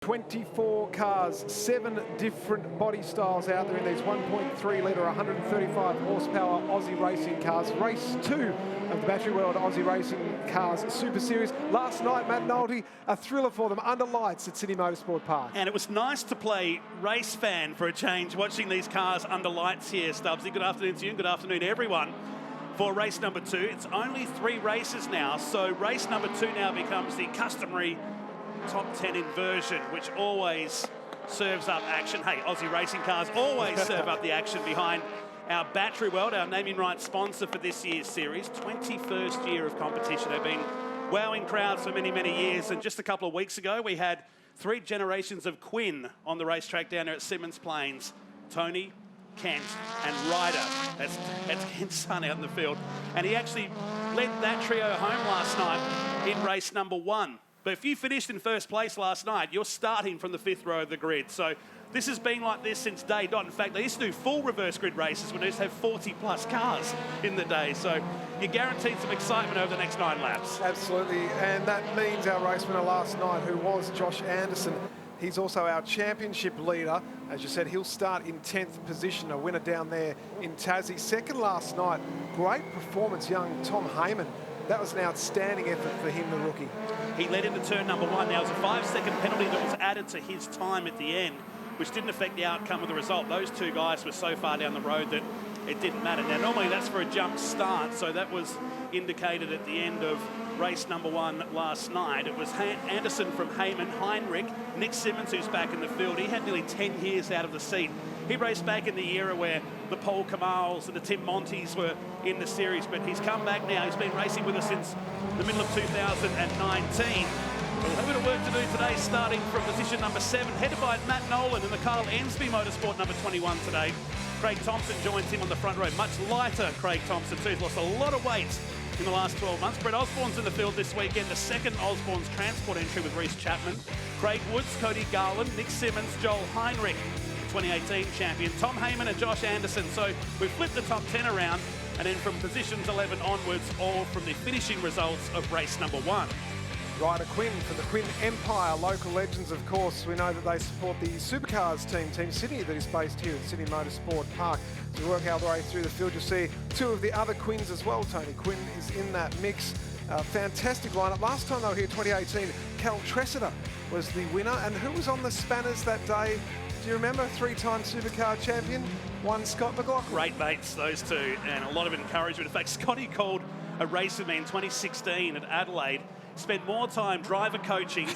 24 cars, 7 different body styles out there in these 1.3 litre, 135 horsepower Aussie racing cars. Race 2 of the Battery World Aussie Racing Cars Super Series. Last night, Matt Nolte, a thriller for them under lights at Sydney Motorsport Park. And it was nice to play race fan for a change, watching these cars under lights here, Stubbsy. Good afternoon to you, good afternoon everyone. For race number 2, it's only 3 races now, so race number 2 now becomes the customary top 10 inversion, which always serves up action. Hey, Aussie racing cars always serve up the action behind our Battery World, our naming rights sponsor for this year's series. 21st year of competition. They've been wowing crowds for many, many years. And just a couple of weeks ago, we had 3 generations of Quinn on the racetrack down there at Symmons Plains. Tony, Kent and Ryder. That's Kent's son out in the field. And he actually led that trio home last night in race number 1. But if you finished in first place last night, you're starting from the 5th row of the grid. So this has been like this since day dot. In fact, they used to do full reverse grid races when they used to have 40 plus cars in the day. So you're guaranteed some excitement over the next 9 laps. Absolutely, and that means our race winner last night, who was Josh Anderson, he's also our championship leader. As you said, he'll start in 10th position, a winner down there in Tassie. Second last night, great performance, young Tom Heyman. That was an outstanding effort for him, the rookie. He led into turn number 1. Now, it was a 5-second penalty that was added to his time at the end, which didn't affect the outcome of the result. Those 2 guys were so far down the road that it didn't matter. Now, normally that's for a jump start, so that was indicated at the end of race number 1 last night. It was Anderson from Heyman, Heinrich, Nick Simmons, who's back in the field. He had nearly 10 years out of the seat. He raced back in the era where the Paul Kamals and the Tim Montes were in the series, but he's come back now. He's been racing with us since the middle of 2019. We'll have a bit of work to do today, starting from position number 7, headed by Matt Nolan in the Carl Ensby Motorsport number 21 today. Craig Thompson joins him on the front row. Much lighter Craig Thompson too. He's lost a lot of weight in the last 12 months. Brett Osborne's in the field this weekend, the second Osborne's transport entry with Reece Chapman. Craig Woods, Cody Garland, Nick Simmons, Joel Heinrich, 2018 champion, Tom Heyman and Josh Anderson. So we've flipped the top 10 around, and then from positions 11 onwards, all from the finishing results of race number 1. Ryder Quinn for the Quinn Empire, local legends, of course. We know that they support the Supercars team, Team Sydney, that is based here at Sydney Motorsport Park. As we work our way through the field, you'll see 2 of the other Quinns as well, Tony. Quinn is in that mix. Fantastic lineup. Last time they were here, 2018, Cal Tressida was the winner. And who was on the spanners that day? Do you remember? 3-time Supercar champion, one Scott McLaughlin. Great mates, those 2, and a lot of encouragement. In fact, Scotty called a race with me in 2016 at Adelaide. Spent more time driver coaching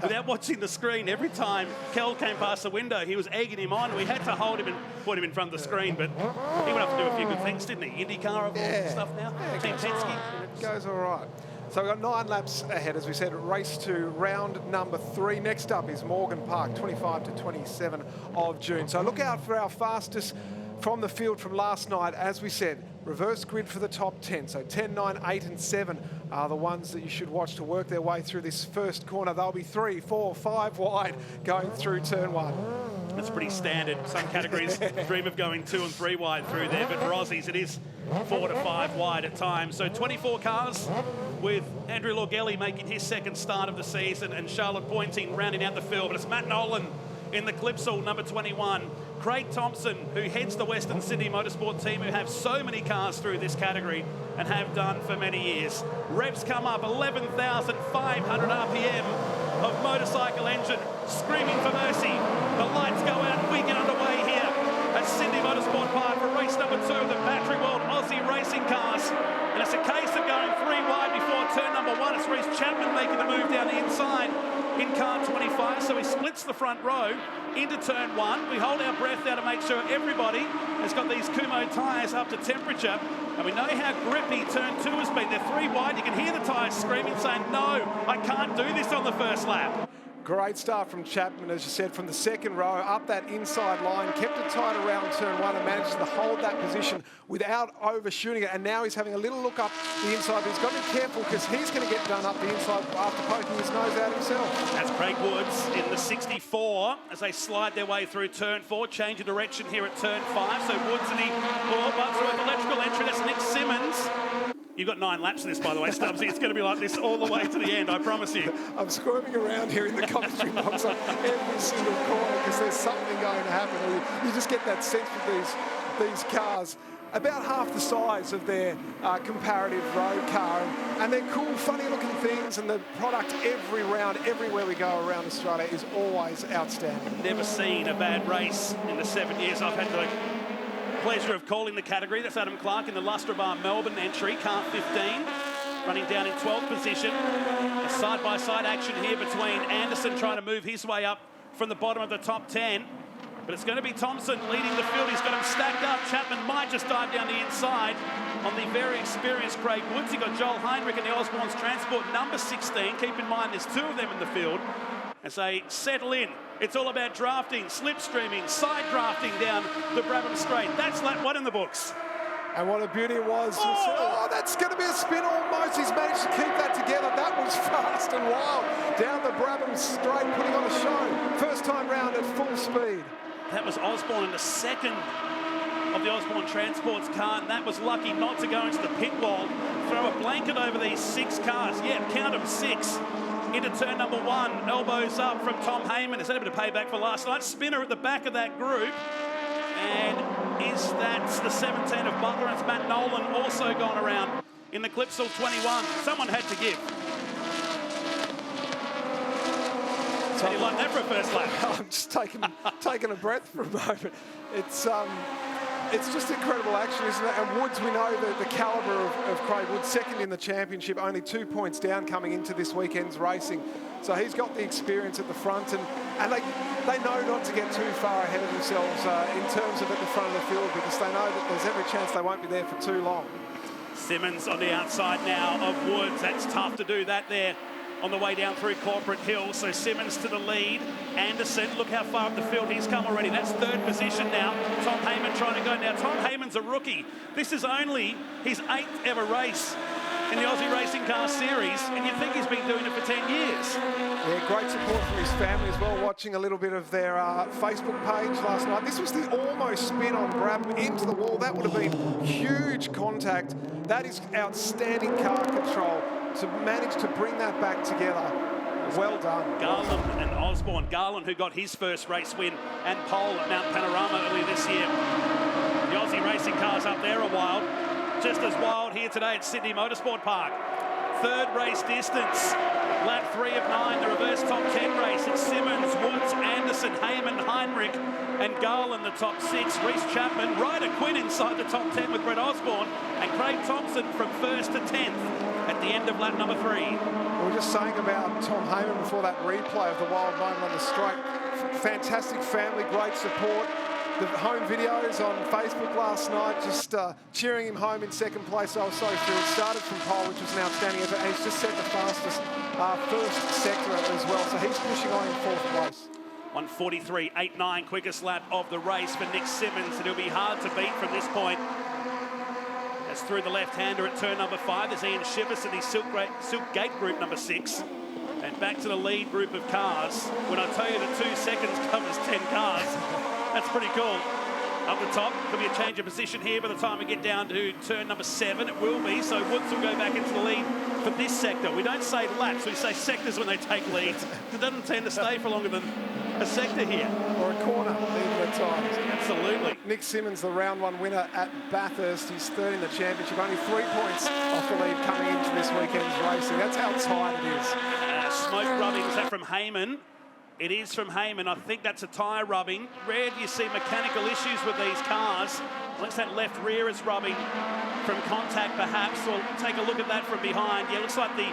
without watching the screen. Every time Kel came past the window, he was egging him on. We had to hold him and put him in front of the screen, but he went off to do a few good things, didn't he? IndyCar and stuff now. Yeah, Team Penske. Right. Goes all right. So we've got 9 laps ahead, as we said, race 2, round number 3. Next up is Morgan Park, 25 to 27 of June. So look out for our fastest from the field from last night. As we said, reverse grid for the top 10. So 10, 9, 8 and 7 are the ones that you should watch to work their way through this first corner. They'll be 3, 4, 5 wide going through turn 1. That's pretty standard. Some categories dream of going 2 and 3 wide through there, but for Aussies it is 4 to 5 wide at times. So 24 cars with Andrew Lorgelli making his second start of the season and Charlotte Pointing rounding out the field. But it's Matt Nolan in the Clipsal, number 21. Craig Thompson, who heads the Western Sydney Motorsport team, who have so many cars through this category and have done for many years. Revs come up, 11,500 RPM of motorcycle engine screaming for mercy. The lights go out and we get underway here at Sydney Motorsport Park for race number 2 of the Battery World Aussie Racing Cars. And it's a case of going 3 wide before turn number 1. It's Reece Chapman making the move down the inside in car 25, so he splits the front row into turn 1. We hold our breath now to make sure everybody has got these Kumo tyres up to temperature, and we know how grippy turn 2 has been. They're 3 wide. You can hear the tyres screaming, saying, no, I can't do this on the first lap. Great start from Chapman, as you said, from the second row, up that inside line, kept it tight around turn 1 and managed to hold that position without overshooting it. And now he's having a little look up the inside, but he's got to be careful because he's going to get done up the inside after poking his nose out himself. That's Craig Woods in the 64 as they slide their way through turn 4, change of direction here at turn 5. So Woods and he butts with electrical entry. That's Nick Simmons. You've got 9 laps of this, by the way, Stubbsy. It's going to be like this all the way to the end, I promise you. I'm squirming around here in the commentary box on every single corner because there's something going to happen. You just get that sense with these cars. About half the size of their comparative road car. And they're cool, funny-looking things, and the product every round, everywhere we go around Australia is always outstanding. Never seen a bad race in the 7 years I've had the pleasure of calling the category. That's Adam Clark in the Lustre Bar Melbourne entry, car 15, running down in 12th position. A side-by-side action here between Anderson trying to move his way up from the bottom of the top 10. But it's going to be Thompson leading the field. He's got him stacked up. Chapman might just dive down the inside on the very experienced Craig Woods. You've got Joel Heinrich in the Osborne's Transport, number 16. Keep in mind, there's 2 of them in the field. As they settle in, it's all about drafting, slipstreaming, side drafting down the Brabham Straight. That's lap 1 in the books. And what a beauty it was. Oh, that's going to be a spin almost. He's managed to keep that together. That was fast and wild. Down the Brabham Straight, putting on a show. First time round at full speed. That was Osborne in the second of the Osborne Transport's car, and that was lucky not to go into the pit wall. Throw a blanket over these 6 cars. Yeah, count them 6. Into turn number 1, elbows up from Tom Heyman. Is that a bit of payback for last night? Spinner at the back of that group. And is that the 17 of Butler? And it's Matt Nolan also gone around in the Clipsal 21. Someone had to give. How do you like that for a first lap? I'm just taking a breath for a moment. It's just incredible action, isn't it? And Woods, we know the calibre of Craig Woods, second in the championship, only 2 points down coming into this weekend's racing. So he's got the experience at the front, and they know not to get too far ahead of themselves in terms of at the front of the field, because they know that there's every chance they won't be there for too long. Simmons on the outside now of Woods. That's tough to do that there on the way down through Corporate Hill. So Simmons to the lead. Anderson, look how far up the field he's come already. That's 3rd position now. Tom Heyman trying to go. Now, Tom Heyman's a rookie. This is only his 8th ever race in the Aussie Racing Car Series, and you'd think he's been doing it for 10 years. Yeah, great support from his family as well, watching a little bit of their Facebook page last night. This was the almost spin on Brabham into the wall. That would have been huge contact. That is outstanding car control to manage to bring that back together. Well done. Garland and Osborne. Garland, who got his first race win and pole at Mount Panorama earlier this year. The Aussie racing cars up there are wild. Just as wild here today at Sydney Motorsport Park. 3rd race distance. Lap 3 of 9, the reverse top 10 race. It's Simmons, Woods, Anderson, Heyman, Heinrich, and Garland, the top 6. Reece Chapman, Ryder Quinn inside the top 10 with Brett Osborne, and Craig Thompson from 1st to 10th at the end of lap number 3. We were just saying about Tom Heyman before that replay of the wild moment on the straight. Fantastic family, great support. The home videos on Facebook last night, just cheering him home in 2nd place. I was so thrilled. Started from pole, which was an outstanding effort, and he's just set the fastest first sector as well. So he's pushing on in 4th place. 1:43.89, quickest lap of the race for Nick Simmons, and it'll be hard to beat from this point. As through the left-hander at turn number 5, there's Ian Shivers in his Silk Gate group number 6. And back to the lead group of cars. When I tell you that 2 seconds covers 10 cars, that's pretty cool. Up the top, could be a change of position here by the time we get down to turn number 7. It will be, so Woods will go back into the lead for this sector. We don't say laps, we say sectors when they take leads. It doesn't tend to stay for longer than a sector here. Or a corner, even at times. Absolutely. Nick Simmons, the round 1 winner at Bathurst. He's 3rd in the championship, only 3 points off the lead coming into this weekend's racing. That's how tight it is. Smoke rubbing, is that from Heyman? It is from Heyman. I think that's a tyre rubbing. Rare do you see mechanical issues with these cars. Looks that left rear is rubbing from contact perhaps. We'll take a look at that from behind. Yeah, looks like the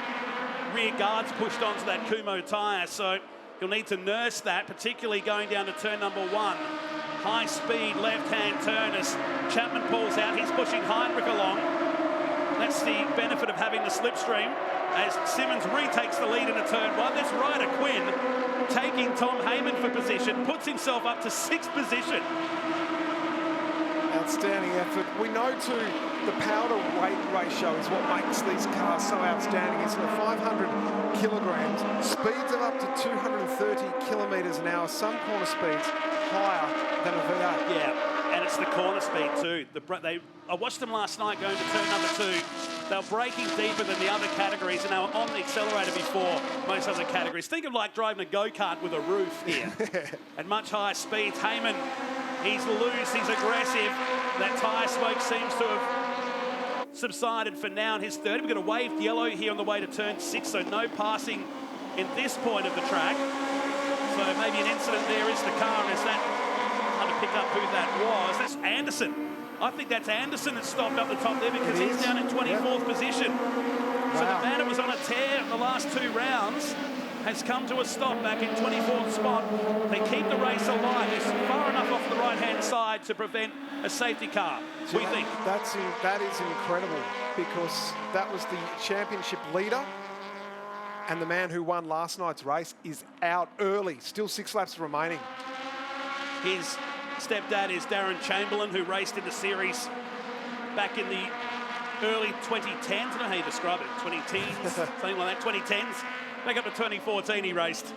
rear guard's pushed onto that Kumo tyre, so you'll need to nurse that, particularly going down to turn number 1. High speed left-hand turn as Chapman pulls out. He's pushing Heinrich along. That's the benefit of having the slipstream. As Simmons retakes the lead into turn 1, there's Ryder Quinn taking Tom Heyman for position, puts himself up to 6th position. Outstanding effort. We know too, the power to weight ratio is what makes these cars so outstanding. It's at 500 kilograms, speeds of up to 230 kilometres an hour, some corner speeds higher than a V8. Yeah, and it's the corner speed too. I watched them last night going to turn number 2. They were braking deeper than the other categories, and they were on the accelerator before most other categories. Think of like driving a go-kart with a roof here. At much higher speeds. Heyman, he's loose, he's aggressive. That tyre smoke seems to have subsided for now in his third. We've got a waved yellow here on the way to turn 6, so no passing in this point of the track. So maybe an incident there is the car, and is that hard to pick up who that was? That's Anderson. I think that's Anderson that stopped up the top there because he's down in 24th position. So the man that was on a tear in the last 2 rounds has come to a stop back in 24th spot. They keep the race alive. It's far enough off the right-hand side to prevent a safety car, we think. That is incredible, because that was the championship leader, and the man who won last night's race is out early. Still 6 laps remaining. His stepdad is Darren Chamberlain, who raced in the series back in the early 2010s. I don't know how you describe it, 2010s, something like that, 2010s. Back up to 2014 he raced.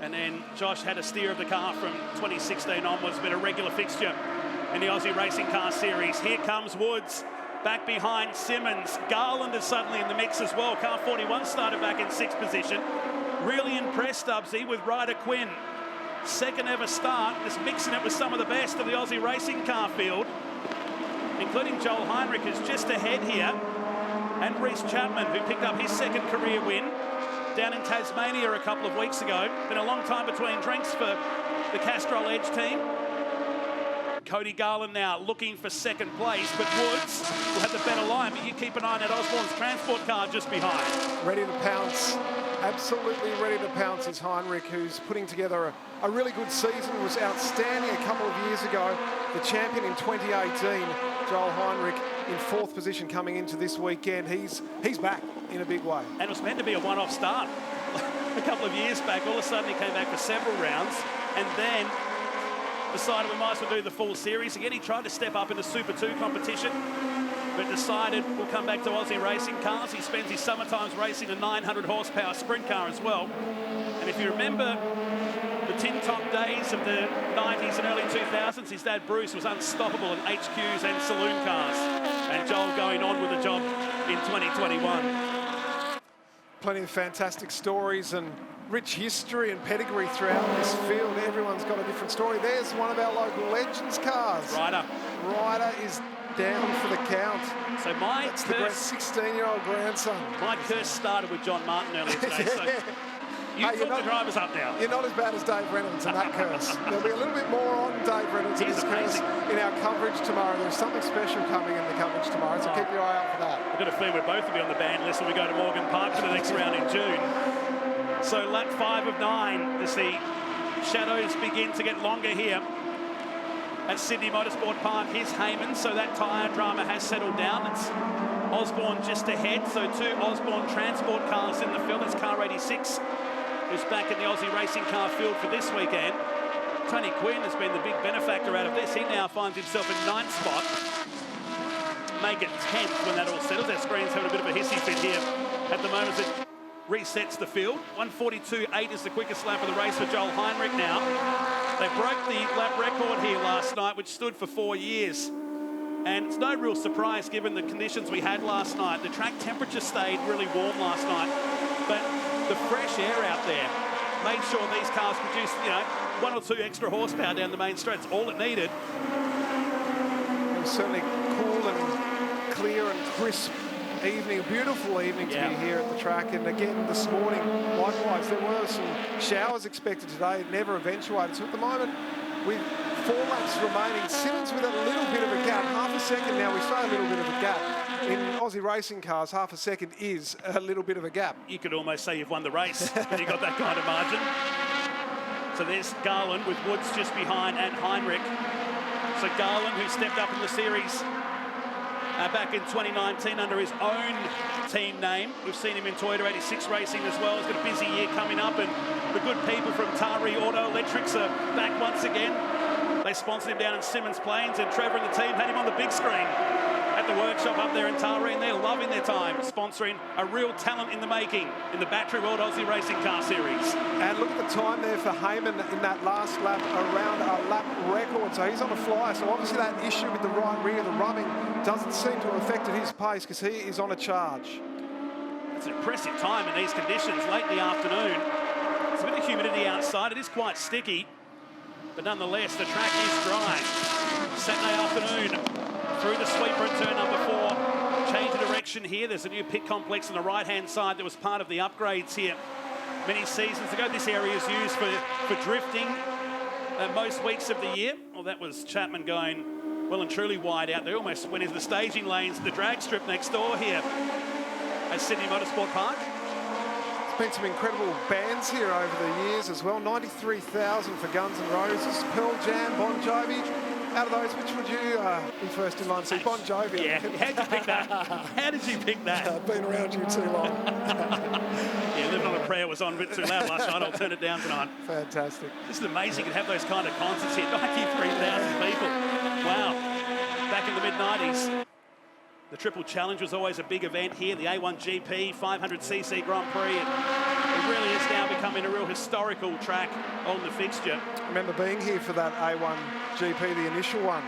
And then Josh had a steer of the car from 2016 onwards, been a regular fixture in the Aussie Racing Car Series. Here comes Woods, back behind Simmons. Garland is suddenly in the mix as well. Car 41 started back in 6th position. Really impressed, Stubbsy, with Ryder Quinn. Second ever start, just mixing it with some of the best of the Aussie racing car field, including Joel Heinrich, who's just ahead here, and Reece Chapman, who picked up his 2nd career win down in Tasmania a couple of weeks ago. Been a long time between drinks for the Castrol Edge team. Cody Garland now looking for 2nd place, but Woods will have the better line, but you keep an eye on that Osborne's transport car just behind. Ready to pounce. Absolutely ready to pounce is Heinrich, who's putting together a really good season, was outstanding a couple of years ago. The champion in 2018, Joel Heinrich, in 4th position coming into this weekend. He's back in a big way. And it was meant to be a one-off start a couple of years back. All of a sudden he came back for several rounds and then decided we might as well do the full series again. He tried to step up in the Super 2 competition, but decided we'll come back to Aussie racing cars. He spends his summer times racing a 900 horsepower sprint car as well. And if you remember the tin top days of the 90s and early 2000s, his dad Bruce was unstoppable in HQs and saloon cars. And Joel going on with the job in 2021. Plenty of fantastic stories and rich history and pedigree throughout this field. Everyone's got a different story. There's one of our local legends cars. Ryder is down for the count. So that's the 16-year-old grandson. My curse started with John Martin earlier today. So you took the drivers up now. You're not as bad as Dave Reynolds in that curse. There'll be a little bit more on Dave Reynolds in his curse in our coverage tomorrow. There's something special coming in the coverage tomorrow, so keep your eye out for that. I've got a feeling we're both going to be on the band list when we go to Morgan Park for the next round in June. So lap 5 of 9 as the shadows begin to get longer here at Sydney Motorsport Park. Here's Heyman, so that tyre drama has settled down. It's Osborne just ahead, so 2 Osborne transport cars in the field. That's car 86, who's back in the Aussie racing car field for this weekend. Tony Quinn has been the big benefactor out of this. He now finds himself in 9th spot. Make it 10th when that all settles. Our screen's having a bit of a hissy fit here at the moment as it resets the field. 1:42.8 is the quickest lap of the race for Joel Heinrich now. They broke the lap record here last night, which stood for 4 years. And it's no real surprise given the conditions we had last night. The track temperature stayed really warm last night, but the fresh air out there made sure these cars produced, 1 or 2 extra horsepower down the main straight. It's all it needed. It was certainly cool and clear and crisp evening, a beautiful evening to be here at the track. And again, this morning, likewise, there were some showers expected today. It never eventuated. So at the moment, with 4 laps remaining, Simmons with a little bit of a gap, half a second now. We say a little bit of a gap. In Aussie racing cars, half a second is a little bit of a gap. You could almost say you've won the race when you got that kind of margin. So there's Garland with Woods just behind and Heinrich. So Garland, who stepped up in the series back in 2019 under his own team name. We've seen him in Toyota 86 racing as well. He's got a busy year coming up, and the good people from Tari Auto Electrics are back once again. They sponsored him down in Simmons Plains, and Trevor and the team had him on the big screen at at the workshop up there in Tareen. They're loving their time, sponsoring a real talent in the making in the Battery World Aussie Racing Car Series. And look at the time there for Heyman in that last lap, around a lap record. So he's on a flyer. So obviously that issue with the right rear, the rubbing, doesn't seem to have affected his pace because he is on a charge. It's an impressive time in these conditions late in the afternoon. There's a bit of humidity outside. It is quite sticky, but nonetheless, the track is dry. Saturday afternoon, through the sweeper at turn number 4. Change of direction here. There's a new pit complex on the right-hand side that was part of the upgrades here many seasons ago. This area is used for drifting most weeks of the year. Well, that was Chapman going well and truly wide out. They almost went into the staging lanes, the drag strip next door here at Sydney Motorsport Park. There's been some incredible bands here over the years as well. 93,000 for Guns N' Roses, Pearl Jam, Bon Jovi. Out of those, which would you be first in line to see? Bon Jovi. Yeah, how'd you pick that? How did you pick that? Been around you too long. Yeah, Living on a Prayer was on a bit too loud last night. I'll turn it down tonight. Fantastic. This is amazing to have those kind of concerts here. 93,000 people. Wow. Back in the mid-90s. The Triple Challenge was always a big event here. The A1 GP, 500cc Grand Prix. It really is now becoming a real historical track on the fixture. I remember being here for that A1 GP, the initial one.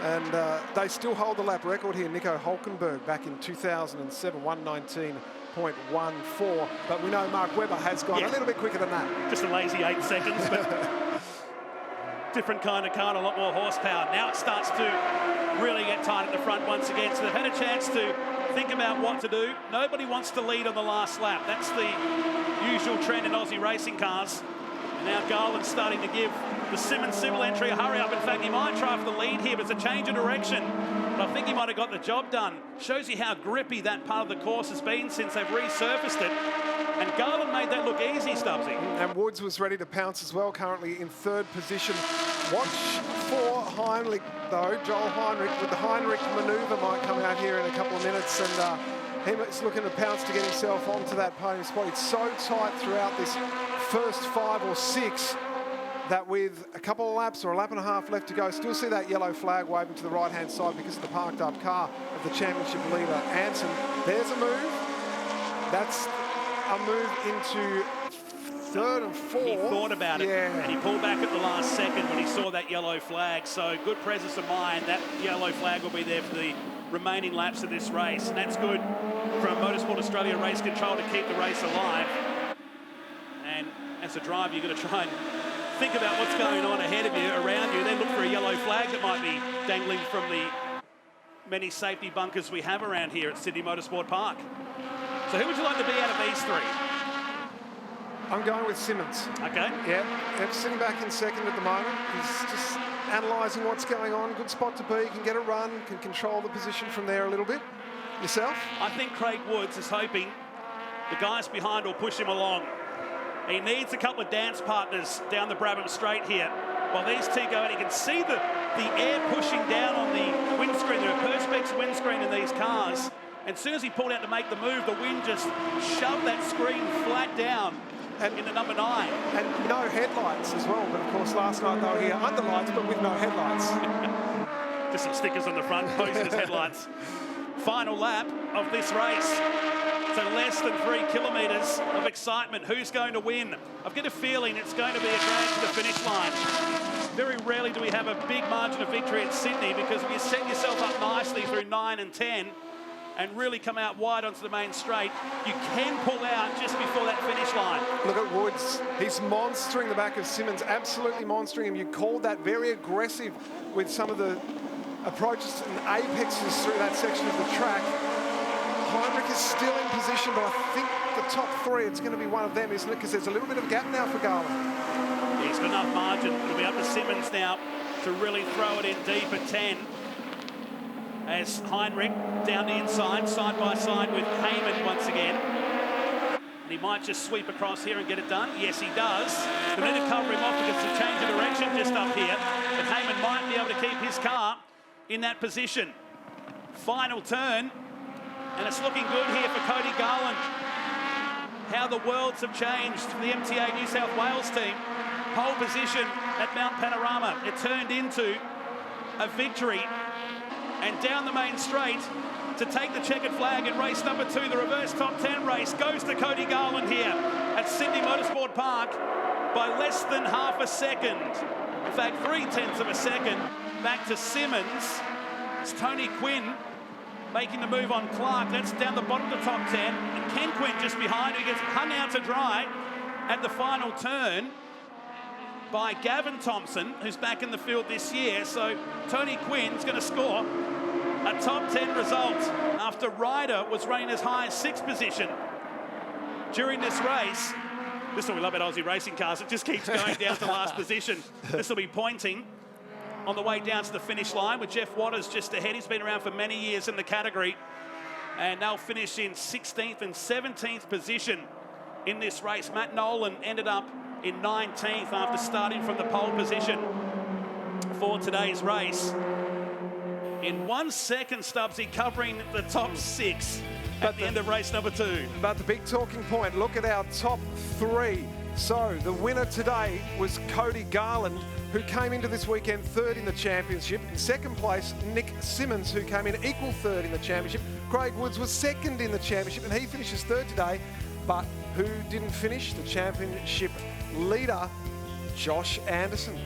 And they still hold the lap record here. Nico Hulkenberg back in 2007, 119.14. But we know Mark Webber has gone a little bit quicker than that. Just a lazy 8 seconds, but different kind of car and a lot more horsepower. Now it starts to really get tight at the front once again. So they've had a chance to think about what to do. Nobody wants to lead on the last lap. That's the usual trend in Aussie racing cars. And now Garland's starting to give the Simmons civil entry a hurry up. In fact, he might try for the lead here, but it's a change of direction. But I think he might have got the job done. Shows you how grippy that part of the course has been since they've resurfaced it. And Garland made that look easy, Stubbsy. And Woods was ready to pounce as well, currently in 3rd position. Watch for Heinrich, though. Joel Heinrich, with the Heinrich manoeuvre, might come out here in a couple of minutes. And he's looking to pounce to get himself onto that podium spot. It's so tight throughout this first 5 or 6 that with a couple of laps or a lap and a half left to go, still see that yellow flag waving to the right-hand side because of the parked-up car of the championship leader, Anson. There's a move. That's a move into 3rd and 4th. He thought about it, and he pulled back at the last second when he saw that yellow flag. So good presence of mind. That yellow flag will be there for the remaining laps of this race, and that's good from Motorsport Australia Race Control to keep the race alive. And as a driver, you've got to try and think about what's going on ahead of you, around you, then look for a yellow flag that might be dangling from the many safety bunkers we have around here at Sydney Motorsport Park. So who would you like to be out of these 3? I'm going with Simmons. Okay. Yeah, sitting back in 2nd at the moment. He's just analysing what's going on. Good spot to be, can get a run, can control the position from there a little bit. Yourself? I think Craig Woods is hoping the guys behind will push him along. He needs a couple of dance partners down the Brabham Straight here. While these 2 go, and you can see the air pushing down on the windscreen. There are perspex windscreen in these cars. And as soon as he pulled out to make the move, the wind just shoved that screen flat down in the number 9. And no headlights as well. But of course, last night they were here under lights, but with no headlights. Just some stickers on the front, posted as headlights. Final lap of this race. So less than 3 kilometres of excitement. Who's going to win? I've got a feeling it's going to be a drag to the finish line. Very rarely do we have a big margin of victory at Sydney, because if you set yourself up nicely through 9 and 10 and really come out wide onto the main straight, you can pull out just before that finish line. Look at Woods. He's monstering the back of Simmons, absolutely monstering him. You called that very aggressive with some of the approaches and apexes through that section of the track. Heinrich is still in position, but I think the top 3, it's going to be one of them, isn't it? Because there's a little bit of a gap now for Garland. Yeah, he's got enough margin. It'll be up to Simmons now to really throw it in deep at 10. As Heinrich down the inside, side by side with Heyman once again. And he might just sweep across here and get it done. Yes, he does. They need to cover him off because it's a change of direction just up here. But Heyman might be able to keep his car in that position. Final turn. And it's looking good here for Cody Garland. How the worlds have changed for the MTA New South Wales team. Pole position at Mount Panorama. It turned into a victory And down the main straight to take the checkered flag in race number 2, the reverse top 10 race, goes to Cody Garland here at Sydney Motorsport Park by less than half a second. In fact, 0.3 of a second. Back to Simmons. It's Tony Quinn making the move on Clark. That's down the bottom of the top 10. And Ken Quinn just behind, who gets hung out to dry at the final turn by Gavin Thompson, who's back in the field this year. So Tony Quinn's going to score a top 10 result after Ryder was running as high as 6th position during this race. This is what we love about Aussie racing cars. It just keeps going down to last position. This will be pointing on the way down to the finish line with Jeff Waters just ahead. He's been around for many years in the category. And they'll finish in 16th and 17th position in this race. Matt Nolan ended up in 19th after starting from the pole position for today's race. In 1 second, Stubbsy, covering the top 6 at the end of race number 2. But the big talking point, look at our top 3. So the winner today was Cody Garland, who came into this weekend 3rd in the championship. In 2nd place, Nick Simmons, who came in equal 3rd in the championship. Craig Woods was 2nd in the championship, and he finishes 3rd today. But who didn't finish? The championship leader, Josh Anderson.